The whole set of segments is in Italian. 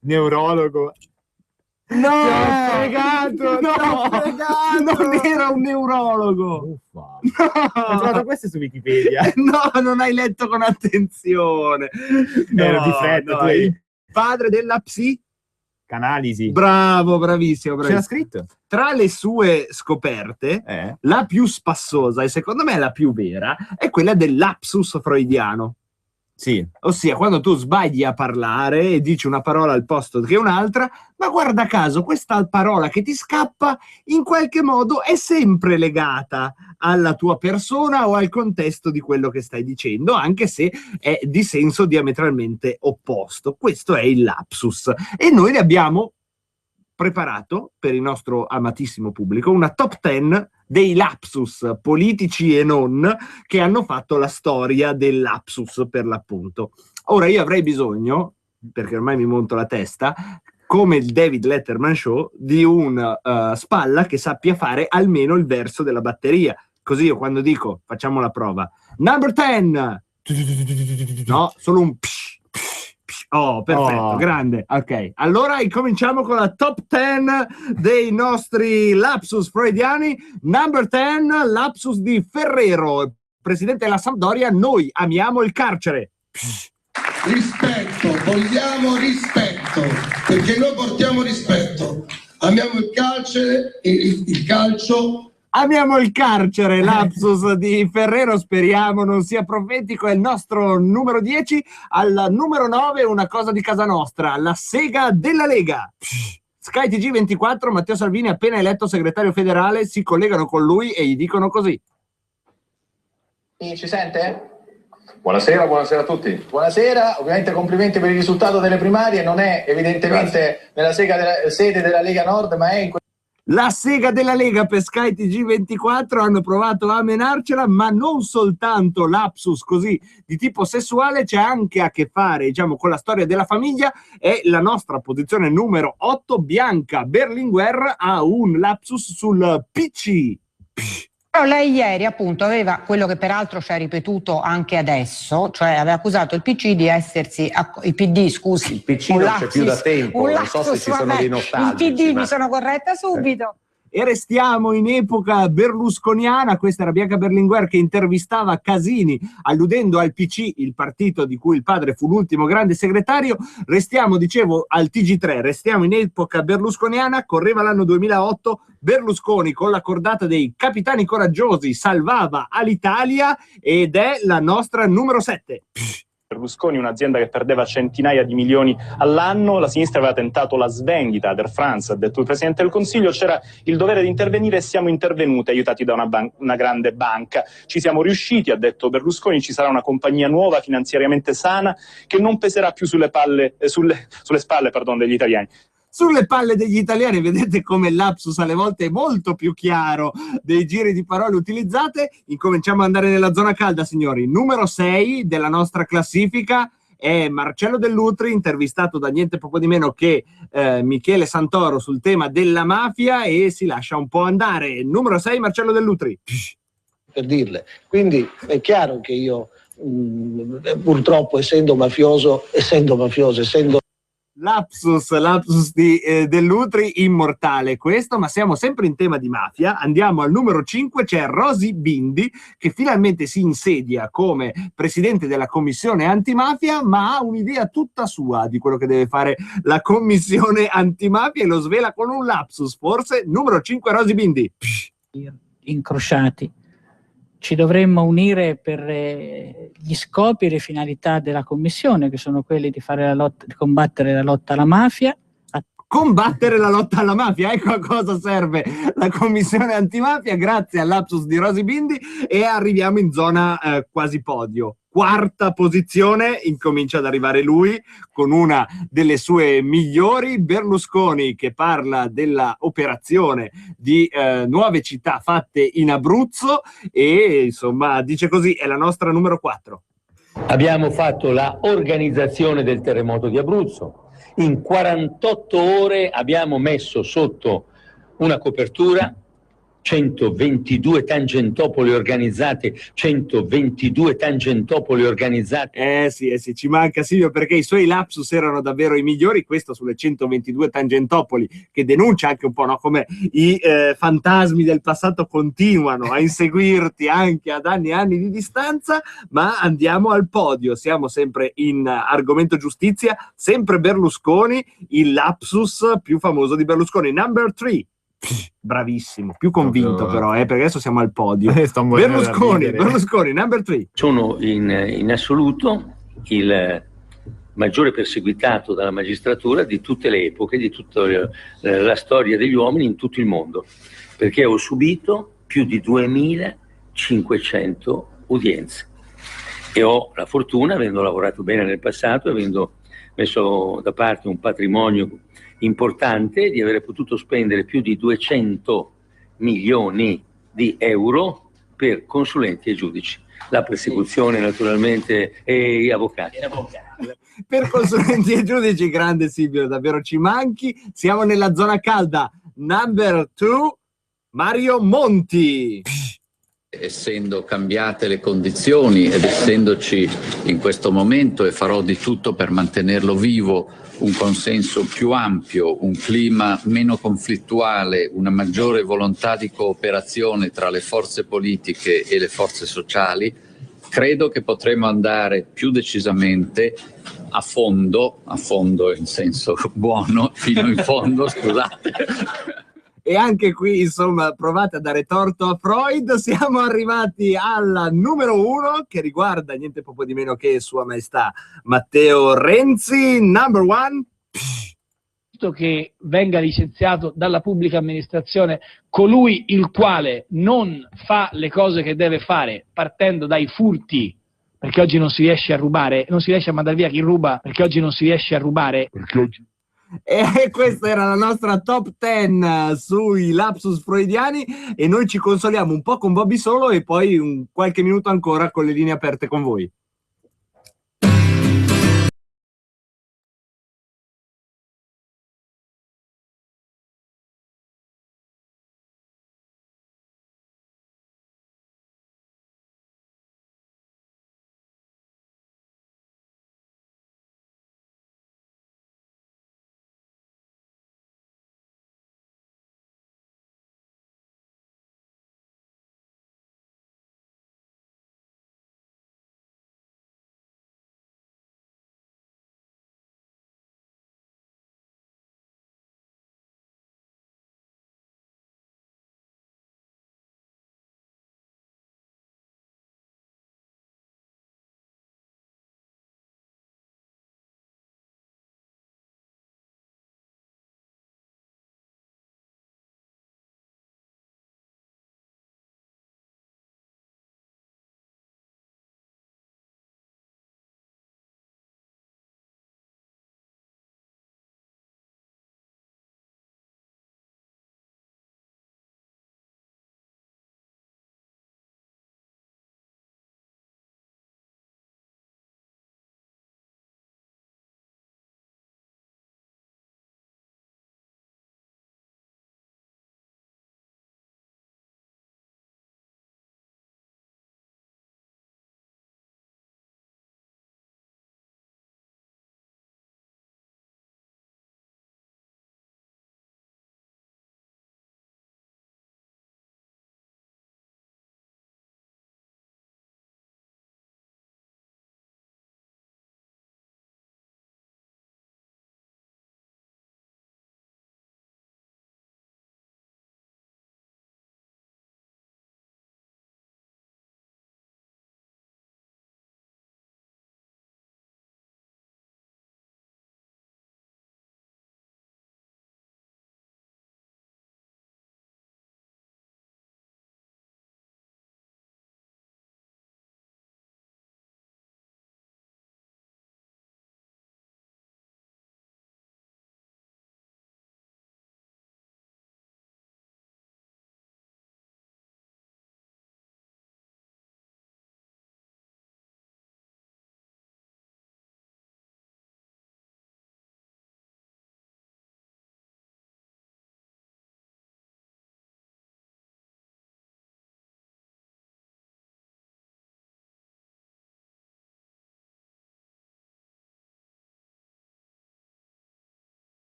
Neurologo. No, fregato, non era un neurologo. Uffa. No. Ho trovato queste su Wikipedia. No, non hai letto con attenzione. Ero di fretta, tu eri il padre della Canalisi. Bravo, bravissimo. C'era scritto. Tra le sue scoperte, la più spassosa e secondo me la più vera è quella del lapsus freudiano. Sì. Ossia, quando tu sbagli a parlare e dici una parola al posto che un'altra, ma guarda caso, questa parola che ti scappa in qualche modo è sempre legata alla tua persona o al contesto di quello che stai dicendo, anche se è di senso diametralmente opposto. Questo è il lapsus. E noi ne abbiamo preparato per il nostro amatissimo pubblico una top 10 dei lapsus politici e non che hanno fatto la storia del lapsus per l'appunto. Ora io avrei bisogno, perché ormai mi monto la testa, come il David Letterman Show, di un spalla che sappia fare almeno il verso della batteria. Così io quando dico, facciamo la prova, number 10, no, solo un psh. Oh, perfetto, grande. Ok, allora incominciamo con la top 10 dei nostri lapsus freudiani. Number 10, lapsus di Ferrero, presidente della Sampdoria. Noi amiamo il carcere. Rispetto, vogliamo rispetto, perché noi portiamo rispetto. Amiamo il carcere, il calcio. Amiamo il carcere, lapsus di Ferrero, speriamo non sia profetico. È il nostro numero 10. Al numero 9 una cosa di casa nostra, la sega della Lega. Sky TG24, Matteo Salvini appena eletto segretario federale, si collegano con lui e gli dicono così. Ci sente? Buonasera, buonasera a tutti. Buonasera, ovviamente complimenti per il risultato delle primarie, non è evidentemente nella sede della Lega Nord, ma è in la sega della Lega per Sky TG24, hanno provato a menarcela, ma non soltanto lapsus così di tipo sessuale, c'è anche a che fare, diciamo, con la storia della famiglia. E la nostra posizione numero 8, Bianca Berlinguer, ha un lapsus sul PC. Però lei ieri appunto aveva quello che peraltro ci ha ripetuto anche adesso, cioè aveva accusato il PC di essersi, il PD scusi. Il PC non c'è più da tempo, non so se ci sono dei nostalgici. Il PD mi sono corretta subito. E restiamo in epoca berlusconiana. Questa era Bianca Berlinguer che intervistava Casini alludendo al PC, il partito di cui il padre fu l'ultimo grande segretario. Restiamo, dicevo, al TG3, restiamo in epoca berlusconiana. Correva l'anno 2008, Berlusconi con la cordata dei capitani coraggiosi salvava all'Italia ed è la nostra numero 7. Berlusconi, un'azienda che perdeva centinaia di milioni all'anno, la sinistra aveva tentato la svendita Air France, ha detto il Presidente del Consiglio, c'era il dovere di intervenire e siamo intervenuti aiutati da una grande banca. Ci siamo riusciti, ha detto Berlusconi, ci sarà una compagnia nuova, finanziariamente sana, che non peserà più sulle spalle degli italiani. Sulle palle degli italiani, vedete come il lapsus alle volte è molto più chiaro dei giri di parole utilizzate. Incominciamo ad andare nella zona calda, signori. Numero 6 della nostra classifica è Marcello Dell'Utri, intervistato da niente poco di meno che Michele Santoro sul tema della mafia e si lascia un po' andare. Numero 6, Marcello Dell'Utri. Per dirle. Quindi è chiaro che io purtroppo essendo mafioso, Lapsus di Dell'Utri, immortale questo, ma siamo sempre in tema di mafia. Andiamo al numero 5, c'è Rosy Bindi che finalmente si insedia come presidente della commissione antimafia, ma ha un'idea tutta sua di quello che deve fare la commissione antimafia e lo svela con un lapsus, forse. Numero 5, Rosy Bindi. Incrociati. Ci dovremmo unire per gli scopi e le finalità della Commissione, che sono quelli di fare di combattere la lotta alla mafia. Combattere la lotta alla mafia, ecco a cosa serve la Commissione antimafia, grazie al lapsus di Rosy Bindi, e arriviamo in zona quasi podio. Quarta posizione, incomincia ad arrivare lui con una delle sue migliori, Berlusconi, che parla della operazione di nuove città fatte in Abruzzo e insomma dice così, è la nostra numero 4. Abbiamo fatto la organizzazione del terremoto di Abruzzo, in 48 ore abbiamo messo sotto una copertura 122 tangentopoli organizzate, 122 tangentopoli organizzate. Sì, ci manca Silvio, perché i suoi lapsus erano davvero i migliori, questo sulle 122 tangentopoli, che denuncia anche un po', no, come i fantasmi del passato continuano a inseguirti anche ad anni e anni di distanza. Ma andiamo al podio, siamo sempre in argomento giustizia, sempre Berlusconi, il lapsus più famoso di Berlusconi, number 3. Bravissimo, più convinto però, perché adesso siamo al podio. Berlusconi, number 3. Sono in assoluto il maggiore perseguitato dalla magistratura di tutte le epoche, di tutta la storia degli uomini in tutto il mondo, perché ho subito più di 2500 udienze e ho la fortuna, avendo lavorato bene nel passato, avendo messo da parte un patrimonio importante, di aver potuto spendere più di 200 milioni di euro per consulenti e giudici. La persecuzione naturalmente e gli avvocati. Per consulenti e giudici, grande Silvio, davvero ci manchi. Siamo nella zona calda, number 2, Mario Monti. Essendo cambiate le condizioni ed essendoci in questo momento, e farò di tutto per mantenerlo vivo, un consenso più ampio, un clima meno conflittuale, una maggiore volontà di cooperazione tra le forze politiche e le forze sociali, credo che potremo andare più decisamente a fondo in senso buono, fino in fondo, scusate. E anche qui, insomma, provate a dare torto a Freud. Siamo arrivati alla numero 1, che riguarda niente poco di meno che Sua Maestà Matteo Renzi. Number 1. Che venga licenziato dalla pubblica amministrazione colui il quale non fa le cose che deve fare, partendo dai furti, perché oggi non si riesce a rubare, non si riesce a mandare via chi ruba, perché oggi non si riesce a rubare. E questa era la nostra top 10 sui lapsus freudiani, e noi ci consoliamo un po' con Bobby Solo e poi qualche minuto ancora con le linee aperte con voi.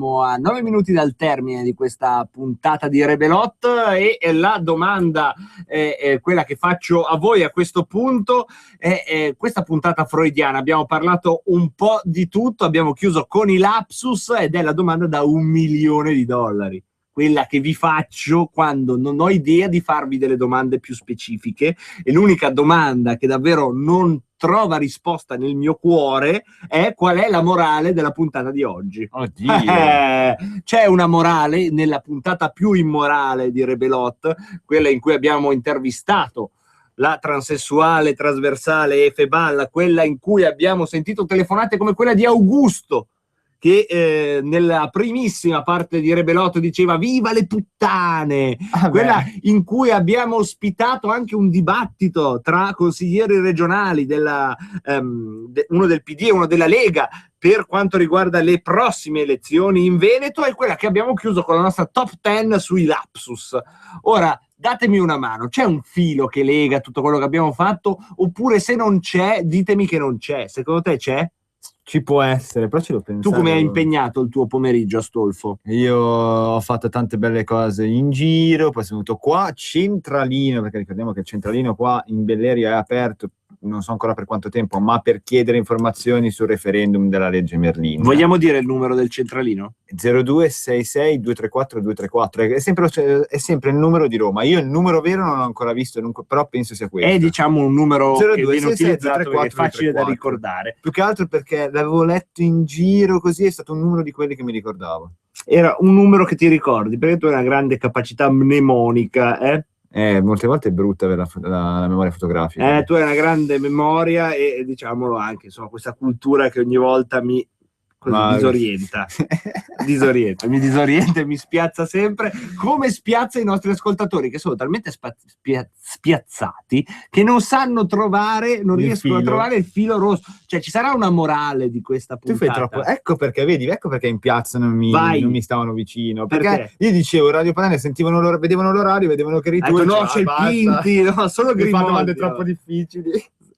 A 9 minuti dal termine di questa puntata di Rebelot, e la domanda quella che faccio a voi a questo punto è questa puntata freudiana. Abbiamo parlato un po' di tutto, abbiamo chiuso con i lapsus, ed è la domanda da $1 milione, quella che vi faccio quando non ho idea di farvi delle domande più specifiche, e l'unica domanda che davvero non trova risposta nel mio cuore è: qual è la morale della puntata di oggi? Oddio. C'è una morale nella puntata più immorale di Rebelot, quella in cui abbiamo intervistato la transessuale trasversale Efe Balla, quella in cui abbiamo sentito telefonate come quella di Augusto, che nella primissima parte di Rebelot diceva viva le puttane, quella in cui abbiamo ospitato anche un dibattito tra consiglieri regionali uno del PD e uno della Lega per quanto riguarda le prossime elezioni in Veneto, è quella che abbiamo chiuso con la nostra top 10 sui lapsus. Ora datemi una mano, c'è un filo che lega tutto quello che abbiamo fatto, oppure se non c'è ditemi che non c'è? Secondo te c'è? Ci può essere, però ci devo pensare. Tu come hai impegnato il tuo pomeriggio, Astolfo? Io ho fatto tante belle cose in giro, poi sono venuto qua, centralino, perché ricordiamo che il centralino qua in Bellerio è aperto, non so ancora per quanto tempo, ma per chiedere informazioni sul referendum della legge Merlin. Vogliamo dire il numero del centralino? 0266 234 234, è sempre il numero di Roma. Io il numero vero non l'ho ancora visto, però penso sia questo. È diciamo un numero 0266 che viene utilizzato 234 perché è facile 234. da ricordare. Più che altro perché l'avevo letto in giro così, è stato un numero di quelli che mi ricordavo. Era un numero che ti ricordi, perché tu hai una grande capacità mnemonica, molte volte è brutta avere la memoria fotografica. Tu hai una grande memoria e diciamolo anche, insomma, questa cultura che ogni volta mi disorienta. Mi disorienta e mi spiazza sempre, come spiazza i nostri ascoltatori, che sono talmente spiazzati che non sanno trovare, non riescono a trovare il filo rosso. Cioè, ci sarà una morale di questa puntata? Tu fai troppo. Ecco perché in piazza non mi stavano vicino. Perché io dicevo Radio Padania, vedevano l'orario, vedevano che eri tu. No, c'è il Pinti, no, solo mi fanno domande Grimaldi. troppo difficili.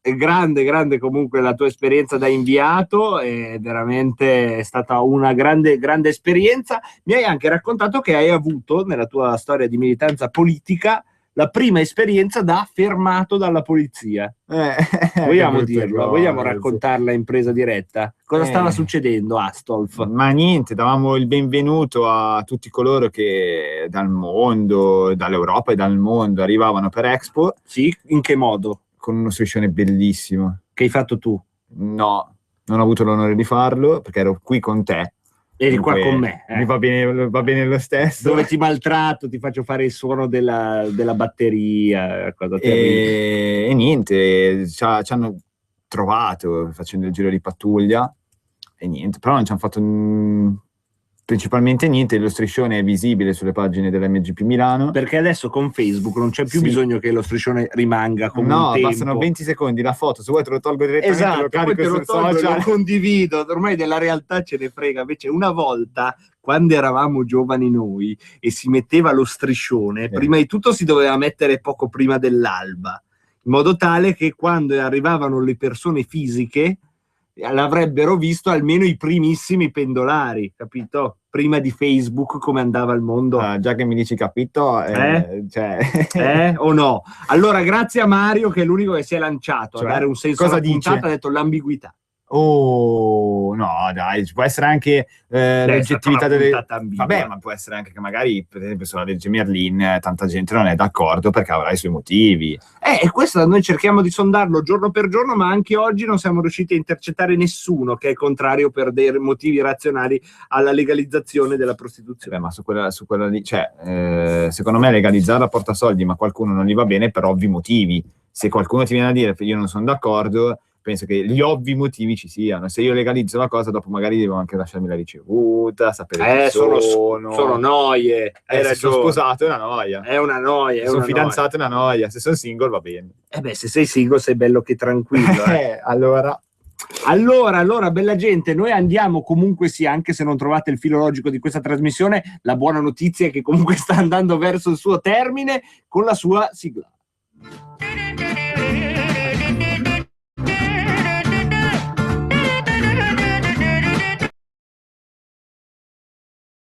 È grande comunque la tua esperienza da inviato, è veramente stata una grande esperienza. Mi hai anche raccontato che hai avuto nella tua storia di militanza politica la prima esperienza da fermato dalla polizia. Vogliamo dirlo? Vogliamo raccontarla in presa diretta? Cosa stava succedendo, Astolf? Ma niente, davamo il benvenuto a tutti coloro che dal mondo, dall'Europa e dal mondo arrivavano per Expo. Sì, in che modo? Con uno striscione bellissimo. Che hai fatto tu? No, non ho avuto l'onore di farlo perché ero qui con te. Eri qua con me. Mi va bene lo stesso. Dove ti maltratto, ti faccio fare il suono della batteria. Cosa terribile. E niente, ci hanno trovato facendo il giro di pattuglia e niente, però non ci hanno fatto principalmente niente. Lo striscione è visibile sulle pagine dell'MGP Milano, perché adesso con Facebook non c'è più bisogno che lo striscione rimanga come un tempo. Bastano 20 secondi la foto, se vuoi te lo tolgo direttamente, lo carico sul social, lo condivido, ormai della realtà ce ne frega. Invece una volta, quando eravamo giovani noi e si metteva lo striscione, prima di tutto si doveva mettere poco prima dell'alba, in modo tale che quando arrivavano le persone fisiche l'avrebbero visto almeno i primissimi pendolari, capito? Prima di Facebook, come andava il mondo. Già che mi dici capito, o no? Allora, grazie a Mario, che è l'unico che si è lanciato a dare un senso alla puntata, ha detto l'ambiguità. Oh, no, dai, può essere anche l'oggettività delle... Vabbè, ma può essere anche che magari, per esempio, sulla legge Merlin tanta gente non è d'accordo perché avrà i suoi motivi. E questo noi cerchiamo di sondarlo giorno per giorno, ma anche oggi non siamo riusciti a intercettare nessuno che è contrario per dei motivi razionali alla legalizzazione della prostituzione. Ma su quella lì, secondo me legalizzarla porta soldi, ma qualcuno non gli va bene per ovvi motivi. Se qualcuno ti viene a dire io non sono d'accordo, penso che gli ovvi motivi ci siano. Se io legalizzo la cosa, dopo magari devo anche lasciarmi la ricevuta, sapere chi sono noie. Se sono sposato è una noia. È una noia. Se sono fidanzato è una noia. Se sono single va bene. Se sei single sei bello che tranquillo. Allora, bella gente, noi andiamo comunque sia, anche se non trovate il filo logico di questa trasmissione, la buona notizia è che comunque sta andando verso il suo termine con la sua sigla.